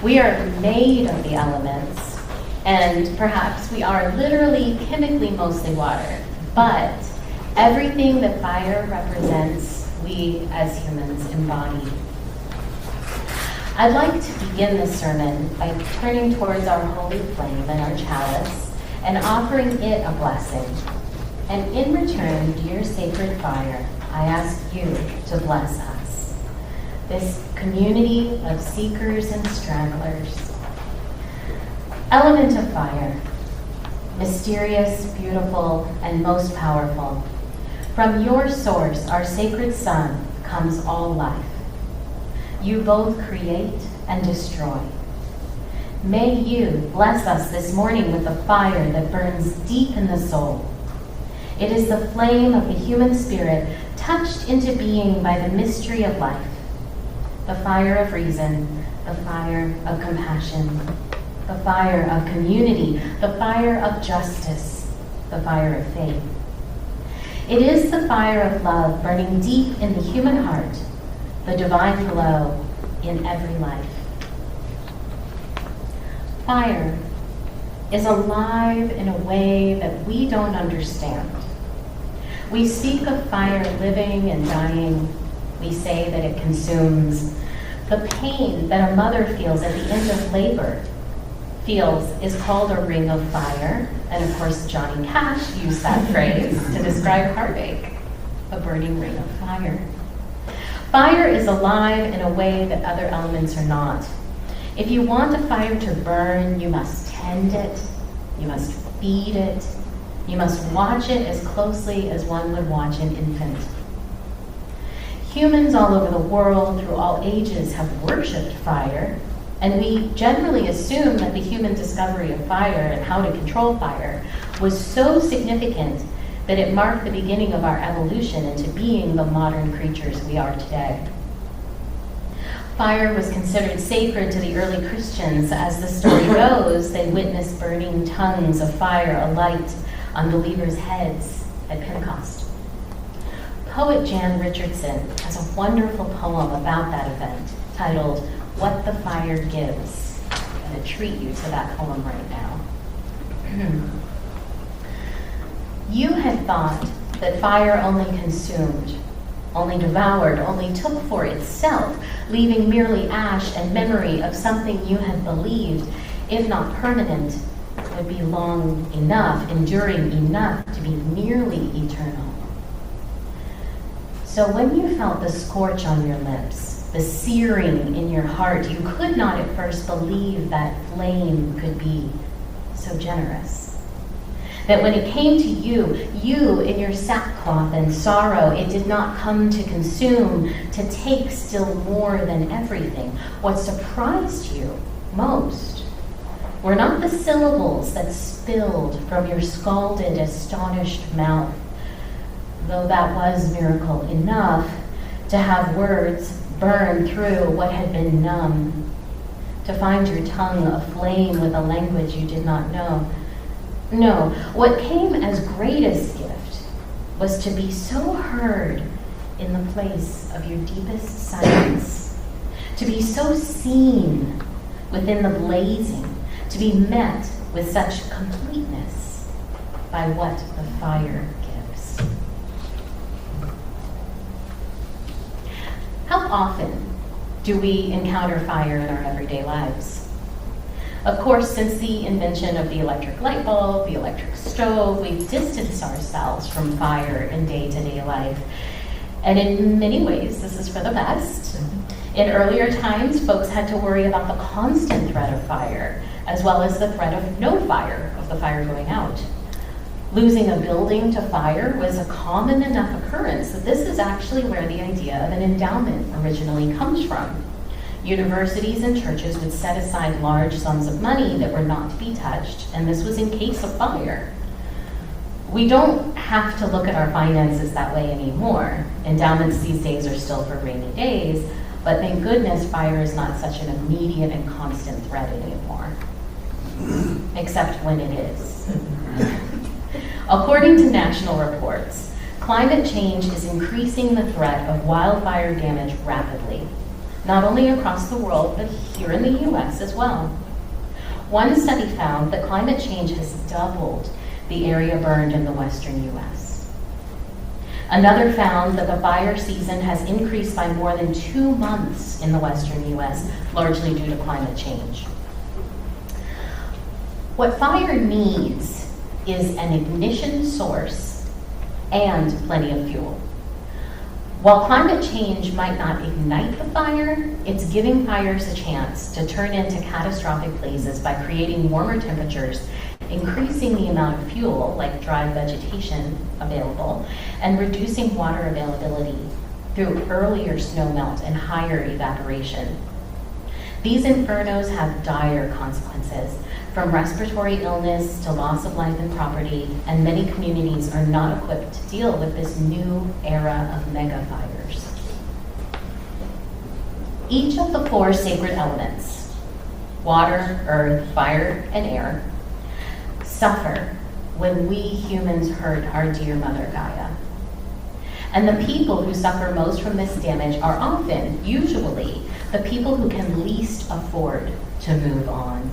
We are made of the elements, and perhaps we are literally, chemically, mostly water. But everything that fire represents, we as humans embody. I'd like to begin this sermon by turning towards our holy flame and our chalice and offering it a blessing. And in return, dear sacred fire, I ask you to bless us, this community of seekers and stragglers. Element of fire, mysterious, beautiful, and most powerful. From your source, our sacred sun, comes all life. You both create and destroy. May you bless us this morning with a fire that burns deep in the soul. It is the flame of the human spirit touched into being by the mystery of life, the fire of reason, the fire of compassion, the fire of community, the fire of justice, the fire of faith. It is the fire of love burning deep in the human heart, the divine glow in every life. Fire is alive in a way that we don't understand. We speak of fire living and dying. We say that it consumes. The pain that a mother feels at the end of labor is called a ring of fire. And of course, Johnny Cash used that phrase to describe heartache, a burning ring of fire. Fire is alive in a way that other elements are not. If you want a fire to burn, you must tend it, you must feed it, you must watch it as closely as one would watch an infant. Humans all over the world through all ages have worshipped fire, and we generally assume that the human discovery of fire and how to control fire was so significant that it marked the beginning of our evolution into being the modern creatures we are today. Fire was considered sacred to the early Christians. As the story goes, they witnessed burning tongues of fire alight on believers' heads at Pentecost. Poet Jan Richardson has a wonderful poem about that event titled, "What the Fire Gives." I'm going to treat you to that poem right now. You had thought that fire only consumed, only devoured, only took for itself, leaving merely ash and memory of something you had believed, if not permanent, would be long enough, enduring enough to be nearly eternal. So when you felt the scorch on your lips, the searing in your heart, you could not at first believe that flame could be so generous. That when it came to you in your sackcloth and sorrow, it did not come to consume, to take still more than everything. What surprised you most were not the syllables that spilled from your scalded, astonished mouth, though that was miracle enough to have words burn through what had been numb, to find your tongue aflame with a language you did not know. No, what came as greatest gift was to be so heard in the place of your deepest silence, to be so seen within the blazing, to be met with such completeness by what the fire gives. How often do we encounter fire in our everyday lives? Of course, since the invention of the electric light bulb, the electric stove, we've distanced ourselves from fire in day-to-day life. And in many ways, this is for the best. In earlier times, folks had to worry about the constant threat of fire, as well as the threat of no fire, of the fire going out. Losing a building to fire was a common enough occurrence that this is actually where the idea of an endowment originally comes from. Universities and churches would set aside large sums of money that were not to be touched, and this was in case of fire. We don't have to look at our finances that way anymore. Endowments these days are still for rainy days, but thank goodness fire is not such an immediate and constant threat anymore, except when it is. According to national reports, climate change is increasing the threat of wildfire damage rapidly. not only across the world, but here in the US as well. One study found that climate change has doubled the area burned in the western US. Another found that the fire season has increased by more than 2 months in the western US, largely due to climate change. What fire needs is an ignition source and plenty of fuel. While climate change might not ignite the fire, it's giving fires a chance to turn into catastrophic blazes by creating warmer temperatures, increasing the amount of fuel, like dry vegetation, available, and reducing water availability through earlier snowmelt and higher evaporation. These infernos have dire consequences, from respiratory illness to loss of life and property, and many communities are not equipped to deal with this new era of mega fires. Each of the 4 sacred elements, water, earth, fire, and air, suffer when we humans hurt our dear Mother Gaia. And the people who suffer most from this damage are often, usually, the people who can least afford to move on.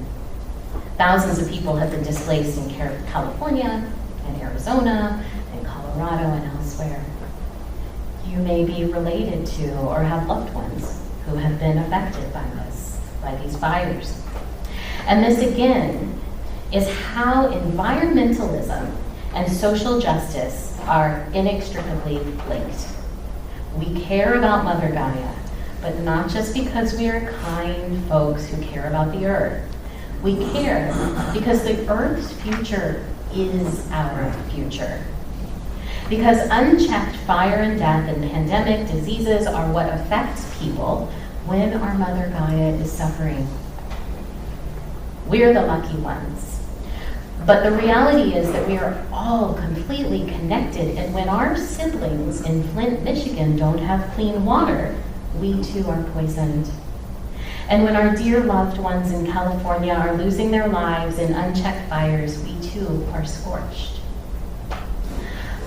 Thousands of people have been displaced in California and Arizona and Colorado and elsewhere. You may be related to or have loved ones who have been affected by these fires. And this again is how environmentalism and social justice are inextricably linked. We care about Mother Gaia, but not just because we are kind folks who care about the earth. We care because the Earth's future is our future. Because unchecked fire and death and pandemic diseases are what affects people when our Mother Gaia is suffering. We're the lucky ones. But the reality is that we are all completely connected, and when our siblings in Flint, Michigan don't have clean water, we too are poisoned. And when our dear loved ones in California are losing their lives in unchecked fires, we too are scorched.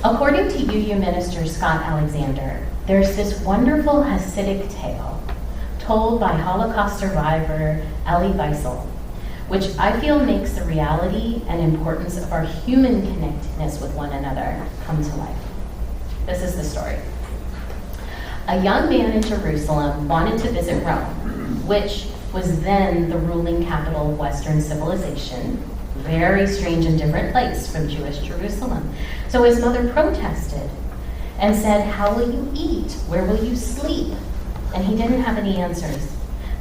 According to UU minister Scott Alexander, there's this wonderful Hasidic tale told by Holocaust survivor Elie Wiesel, which I feel makes the reality and importance of our human connectedness with one another come to life. This is the story. A young man in Jerusalem wanted to visit Rome, which was then the ruling capital of Western civilization, very strange and different place from Jewish Jerusalem. So his mother protested and said, "How will you eat? Where will you sleep?" And he didn't have any answers,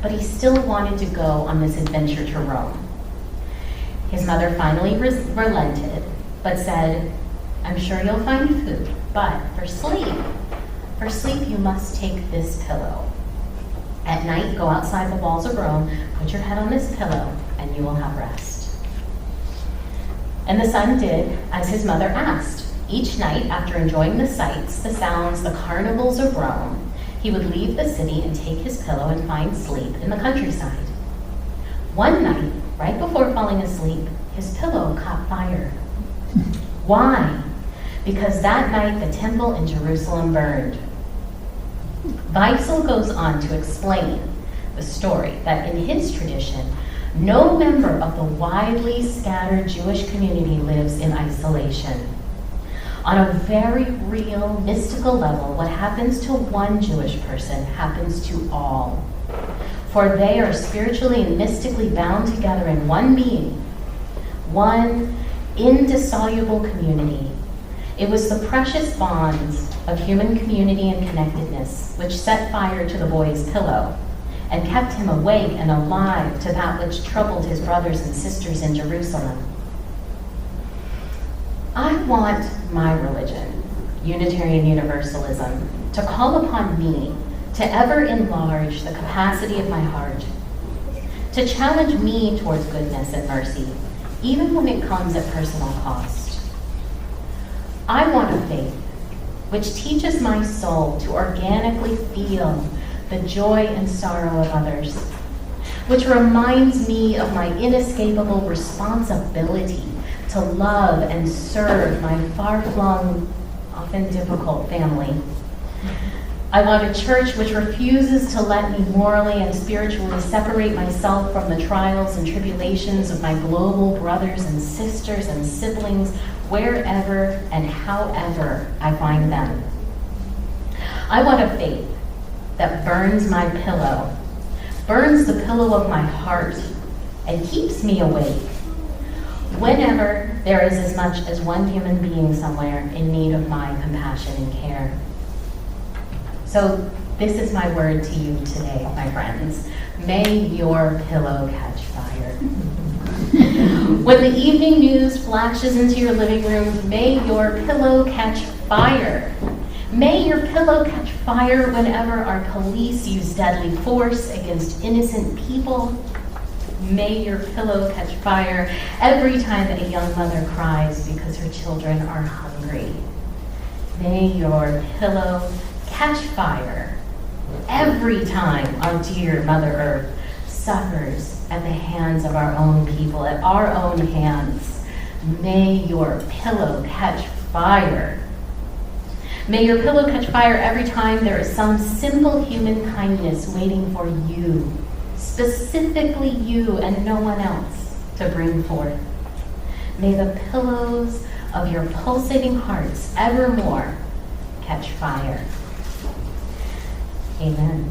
but he still wanted to go on this adventure to Rome. His mother finally relented, but said, "I'm sure you'll find food, but for sleep you must take this pillow. At night, go outside the walls of Rome, put your head on this pillow, and you will have rest." And the son did as his mother asked. Each night, after enjoying the sights, the sounds, the carnivals of Rome, he would leave the city and take his pillow and find sleep in the countryside. One night, right before falling asleep, his pillow caught fire. Why? Because that night the temple in Jerusalem burned. Wiesel goes on to explain the story that in his tradition, no member of the widely scattered Jewish community lives in isolation. On a very real, mystical level, what happens to one Jewish person happens to all. For they are spiritually and mystically bound together in one being, one indissoluble community. It was the precious bonds of human community and connectedness which set fire to the boy's pillow and kept him awake and alive to that which troubled his brothers and sisters in Jerusalem. I want my religion, Unitarian Universalism, to call upon me to ever enlarge the capacity of my heart, to challenge me towards goodness and mercy, even when it comes at personal cost. I want a faith which teaches my soul to organically feel the joy and sorrow of others, which reminds me of my inescapable responsibility to love and serve my far-flung, often difficult family, I want a church which refuses to let me morally and spiritually separate myself from the trials and tribulations of my global brothers and sisters and siblings wherever and however I find them. I want a faith that burns my pillow, burns the pillow of my heart, and keeps me awake whenever there is as much as one human being somewhere in need of my compassion and care. So this is my word to you today, my friends. May your pillow catch fire. When the evening news flashes into your living room, may your pillow catch fire. May your pillow catch fire whenever our police use deadly force against innocent people. May your pillow catch fire every time that a young mother cries because her children are hungry. May your pillow catch fire every time our dear Mother Earth suffers at the hands of our own people, at our own hands. May your pillow catch fire. May your pillow catch fire every time there is some simple human kindness waiting for you, specifically you and no one else, to bring forth. May the pillows of your pulsating hearts evermore catch fire. Amen.